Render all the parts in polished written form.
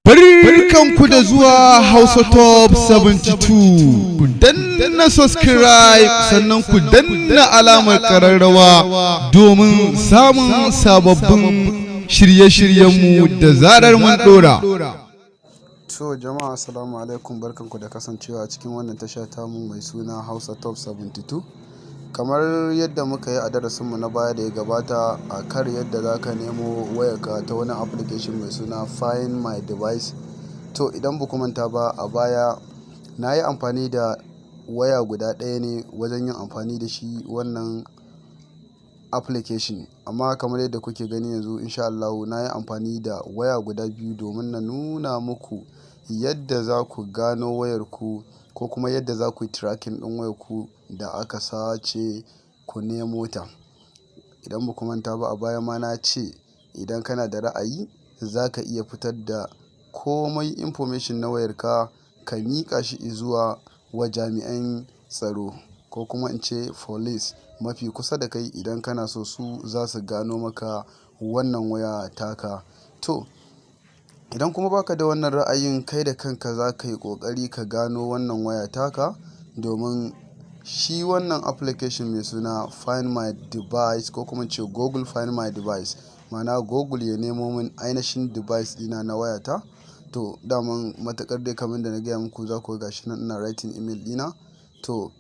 Barkanku da zuwa Hausa Top 72. Ku danna subscribe sannan ku danna alamar kararrawa domin samun sababbin shirye-shiryenmu da zarar mun dora. To jama'a assalamu alaikum, barkanku da kasancewa a cikin wannan tasha tamu mai suna Hausa Top 72. Kamar yadda muka yi a darasinmu na baya da ya gabata a kar yadda za ka nemo wayarka ta wani application mai suna Find My Device. To idan ba ku manta ba, a baya na yi amfani da waya guda ɗaya ne wajen yin amfani da shi wannan application, amma kamar yadda kuke gani yanzu insha Allah na yi amfani da waya guda biyu domin na nuna muku yadda za ku gano wayarku ko kuma yadda za ku yi tracking ɗin wayarku da aka sace ku nemo ta. Idan ba ku manta ba, a baya ma na ce idan kana da ra'ayi za ka iya fitar da komai information na wayarka ka miƙa shi zuwa wa jami'an tsaro ko kuma in ce police mafi kusa da kai idan kana so su za su gano maka wannan waya taka. To idan kuma baka da wannan ra'ayin, kai da kanka za ka yi ƙoƙari ka gano wannan waya taka, domin shi wannan application mai suna Find My Device ko kuma ce Google Find My Device, ma'ana Google ya nemo min ainihin device ɗina na wayata. To daman matakar dai kamar da na gaya muku, za ku ga shi nan ina writing email ɗina. To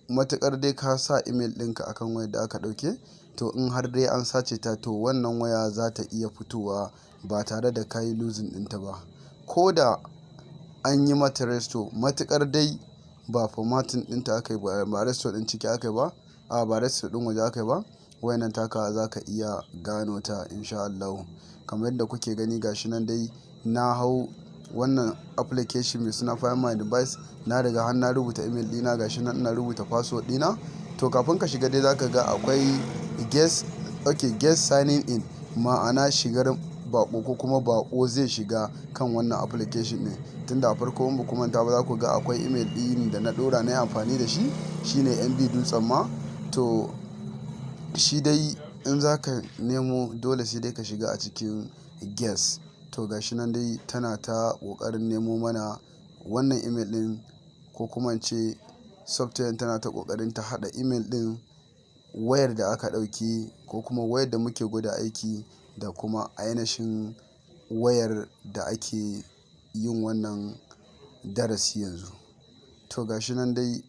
matakar dai ka sa email ɗinka akan wayar da aka ɗauke, to in har dai an sace ta, to wannan waya za ta iya fitowa ba tare da ka yi losing ɗinta ba. Ko da an yi mata restore, matakar dai ba formatting ɗinta aka yi ba restore ɗin ciki aka yi ba, ba restore ɗin waje aka yi ba, wayannan taka za ka iya gano ta insha Allah. Kamar yadda kuke gani gashi nan dai na hau wannan application mai suna Find My Device, na riga har na rubuta email ɗina, gashi nan ina rubuta password ɗina. To kafin ka shiga dai zaka ga akwai guest signing in, ma'ana shigar bako ko kuma bako zai shiga kan wannan application ɗin. Tunda a farko in ba ku manta ba, za ku ga akwai email ɗin da na ɗora na yi amfani da shi, shine MB dutsen ma. To shi dai in za ka nemo dole sai dai ka shiga a cikin guest. To gashi nan dai tana ta ƙoƙarin nemo mana wannan email ɗin, ko kuma ce software tana ta ƙoƙarin ta haɗa email ɗin wayar da aka ɗauki ko kuma wayar da muke gwada aiki da kuma ainihin wayar da ake yin wannan darasi yanzu. To gashi nan dai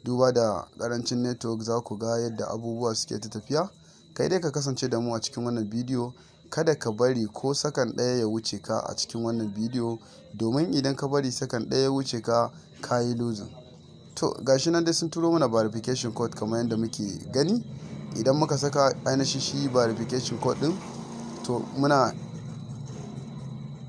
duba da ƙarancin network za ku ga yadda abubuwa suke ta tafiya. Kai dai ka kasance da mu a cikin wannan bidiyo, kada ka bari ko sakan ɗaya ya wuce ka a cikin wannan bidiyo, domin idan ka bari sakan ɗaya ya wuce ka, ka yi losing. To gashi nan dai sun turo mana verification code kamar yadda muke gani. Idan muka saka ainihin shi verification code ɗin, to muna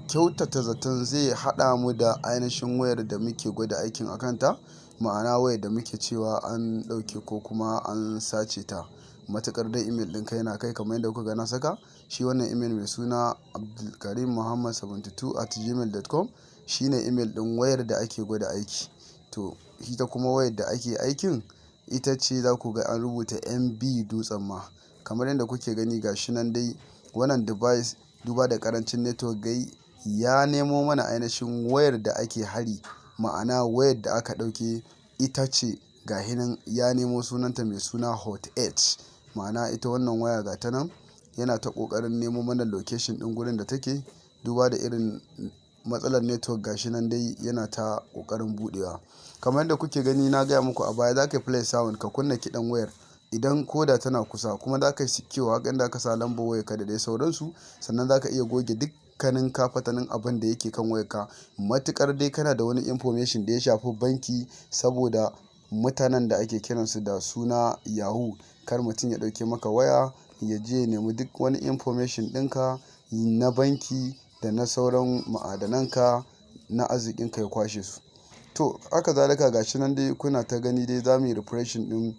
kyautata zaton zai haɗa mu da ainihin wayar da muke gwada aikin a kanta, ma'ana wayar da muke cewa an ɗauke ko kuma an sace ta. Matakar dai email ɗinka yana kai kamar yadda kuka ga na saka shi wannan email mai suna abdulkarimmuhammad72@gmail.com, shine email ɗin wayar da ake gwada aiki. To ita kuma wayar da ake aikin ita ce za ku ga an rubuta MB dutsen ma. Kamar yadda kuke gani gashi nan dai wannan device, duba da karancin network gai, ya nemo mana ainihin wayar da ake hari, ma'ana wayar da aka ɗauke ita ce gahi nan ya nemo sunanta mai suna Hot 8, ma'ana ita wannan waya ga ta nan yana ta ƙoƙarin nemo mana location ɗin gurin da take. Duba da irin matsalar network gashi nan dai yana ta ƙoƙarin buɗewa. Kamar yadda kuke gani na gaya muku a baya, za ka yi play sound ka kunna kiɗan wayar idan koda tana kusa, kuma za ka yi secure hakan da aka sa lambar wayarka da dai sauransu. Sannan za ka iya goge dukkanin kafatanin abin da yake kan wayarka, matukar dai kana da wani information da ya shafi banki, saboda mutanen da ake kiransu da suna yahoo, kar mutum ya ɗauke maka waya ya je ya nemi duk wani information ɗinka na banki da na sauran ma'adananka na arzikinka ya kwashe su. To haka zalika gashi nan dai kuna ta gani dai za mu yi refreshing ɗin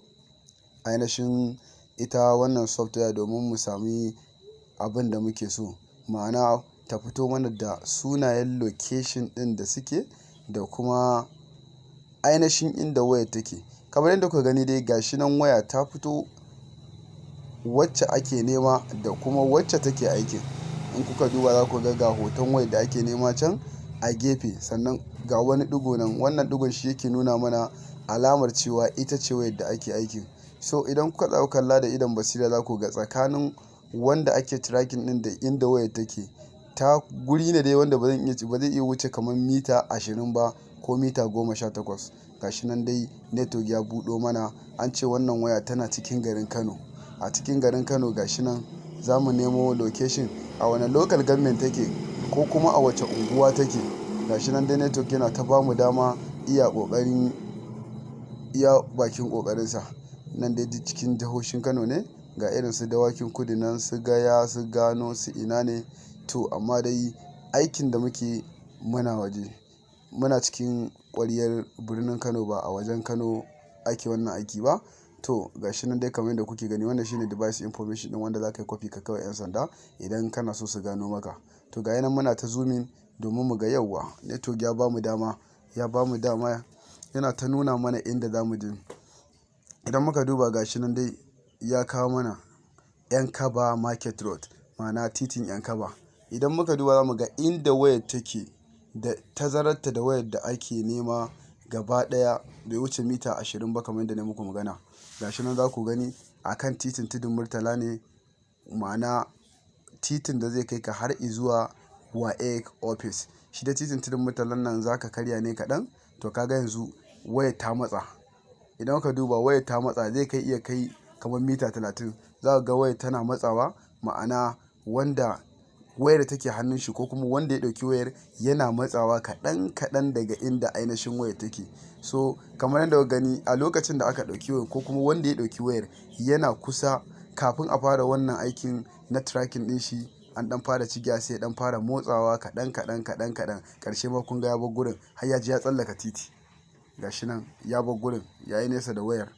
ainihin ita wannan software domin mu sami abin da muke so, ma'ana ta fito mana da sunayen location ɗin da suke da kuma ainihin inda wayar take. Kamar yadda kuka gani dai gashi nan waya ta fito, wacce ake nema da kuma wacce take aikin. In kuka duba za ku ga hoton wayar da ake nema can, a gefe, sannan ga wani ɗigo nan, wannan ɗigon shi yake nuna mana alamar cewa ita ce wayar da ake aikin. So idan kuka tsaya kalla da idon basira za ku ga tsakanin wanda ake tracking ɗin da inda wayar take ta guri ne dai wanda ba zai iya wuce kamar mita 20 ba ko mita 18. Gashi nan dai network ya buɗo mana, an ce wannan waya tana cikin garin Kano. A cikin garin Kano gashi nan za mu nemo location a wane local government take ko kuma a wace unguwa take. Gashi nan dai network yana ta bamu dama iya bakin ƙoƙarinsa. Nan dai cikin jihohin Kano ne, ga irin su Dawakin Kudu nan, su Gaya, su Gano, su ina ne. To amma dai aikin da muke muna waje, muna cikin ƙwaryar birnin Kano, ba a wajen Kano ake wannan aiki ba. To gashi nan dai kamar yadda kuke gani, wannan shine device information din wanda za ka yi copy ka kawai 'yan sanda idan kana so su gano maka. To ga yanan muna ta zooming domin mu ga yauwa network ya bamu dama yana ta nuna mana inda za mu je. Idan muka duba gashi nan dai ya kawo mana Yankaba Market Road, ma'ana titin Yankaba. Idan muka duba za mu ga inda wayar take da tazararta da wayar da ake nema gaba ɗaya bai wuce mita 20 ba kamar yadda na muku magana. Gashi nan za ku gani akan titin Tudun Murtala ne, ma'ana titin da zai kai ka har izuwa WAEC office. Shi da titin Tudun Murtalan nan za ka karya ne kaɗan. To kaga yanzu wayar ta matsa. Idan ka duba wayar ta matsa zai iya kai kamar mita 30. Za ka ga wayar tana matsawa, ma'ana wanda wayar da take hannun shi ko kuma wanda ya ɗauki wayar yana matsawa kaɗan daga inda ainihin wayar take. So kamar yadda gani a lokacin da aka ɗauki wayar ko kuma wanda ya ɗauki wayar yana kusa kafin a fara wannan aikin na tracking ɗin shi, an ɗan fara cigiya sai ɗan fara motsawa kaɗan. Ƙarshe ma kun ga ya bar gurin, har ya ji ya tsallaka titi. Gashi nan ya bar gurin, ya yi nesa da wayar.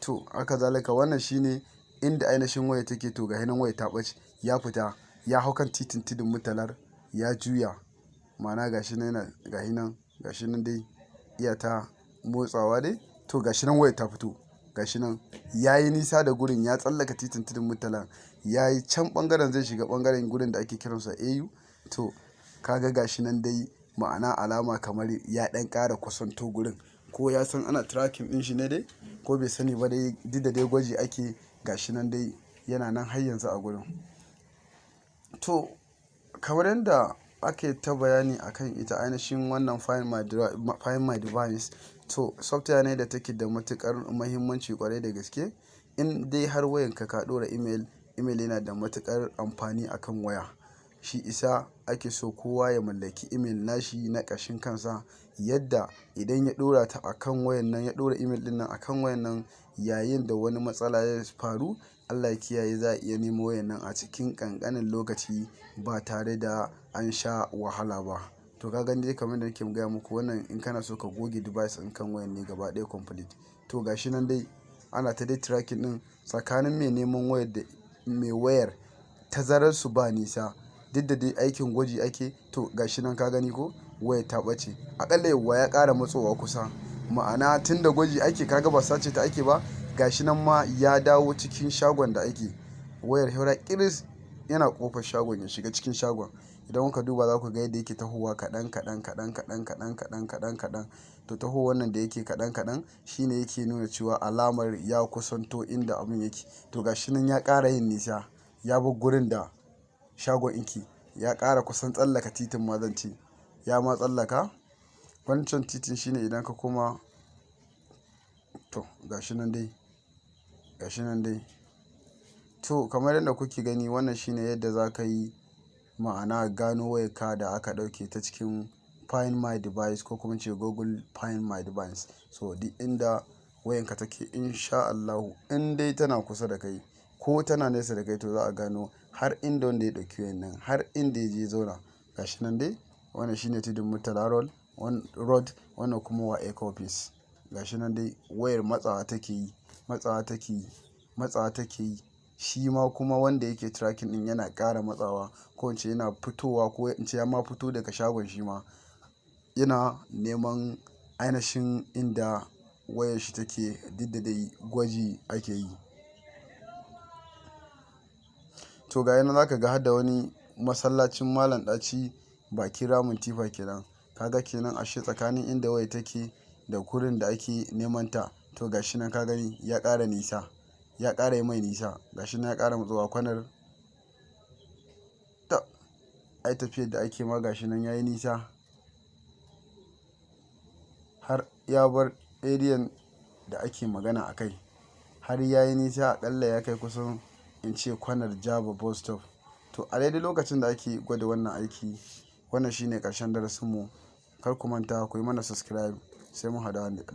To haka zalika wannan shine inda ainihin wayar take. To ga nan wayar ta ɓace, ya fita ya hau kan titin Tudun Murtalar ya juya, ma'ana gashi nan dai iya ta motsawa dai. To gashi nan wayar ta fito, gashi nan ya yi nisa da gurin, ya tsallaka titin Tudun Murtalar, ya yi can ɓangaren zai shiga ɓangaren gurin da ake kiransa AU. To kaga gashi nan dai, ma'ana alama kamar ya ɗan ƙara kusanto gurin, ko ya san ana tracking ɗin shi ne dai ko bai sani ba dai, duk da dai gwaji ake. Gashi nan dai yana nan har yanzu a gurin. To kamar yadda ake ta bayani akan ita ainihin wannan find my device, to software ne da take da matukar muhimmanci kwarai da gaske. In dai har wayanka ka ɗora email yana da matukar amfani akan waya. Shi isa ake so kowa ya mallaki email nashi na ƙashin kansa, yadda idan ya ɗora ta akan wayan nan, ya ɗora email ɗin nan akan wayan nan, yayin da wani matsala ya faru, Allah ya kiyaye, za a iya nemo wayan nan a cikin ƙanƙanin lokaci ba tare da an sha wahala ba. To ka gani dai kamar da nake gaya muku, wannan in kana so ka goge device ɗin kan wayan ne gaba ɗaya complete. To gashi nan dai ana ta dai tracking ɗin tsakanin mai neman wayar da mai wayar, tazarar su ba nisa, duk da dai aikin gwaji ake. To gashi nan ka gani ko wayar ta ɓace, aƙalla yauwa ya ƙara matsowa kusa, ma'ana tun da gwaji ake, kaga ba sace ta ake ba. Gashi nan ma ya dawo cikin shagon da ake. Wayar haura ƙiris yana ƙofar shagon ya shiga cikin shagon. Idan kuka duba za ku ga yadda yake tahowa kaɗan. To taho wannan da yake kaɗan shine yake nuna cewa alamar ya kusanto inda abin yake. To gashi nan ya ƙara yin nisa, ya bar gurin da shagon yake, ya ƙara kusan tsallaka titin ma zan ce, ya ma tsallaka wancan titin. Shine idan ka koma, to gashi nan dai. To kamar yadda kuke gani, wannan shine yadda za ka yi, ma'ana gano wayarka da aka ɗauke ta cikin find my device ko kuma ce Google find my device. So duk inda wayanka take, insha Allahu in dai tana kusa da kai ko tana nesa da kai, to za a gano har inda wanda ya ɗauki wayan nan, har inda ya je zauna. Gashi nan dai wannan shine Tudun Murtala road, wannan kuma WAEC office. Gashi nan dai wayar matsawa take yi. Shi ma kuma wanda yake tracking din yana ƙara matsawa, ko in ce yana fitowa, ko in ce ya ma fito daga shagon, shi ma yana neman ainihin inda wayar shi take, duk da dai gwaji ake yi. To ga yana za ka ga har da wani masallacin Malam Ɗaci bakin ramin tifa kenan. kaga kenan ashe tsakanin inda waya take da gurin da ake neman ta, to gashi nan ka gani ya ƙara nisa, ya ƙara yi mai nisa, gashi nan ya ƙara matsowa kwanar. Ta ai tafiyar da ake ma gashi nan yayi nisa har ya bar area da ake magana a kai, har yayi nisa, aƙalla ya kai kusan in ce kwanar Jaba bus stop. To a daidai lokacin da ake gwada wannan aiki, wannan shine ƙarshen darasinmu. Kar ku manta ku yi mana subscribe, sai mun haɗu a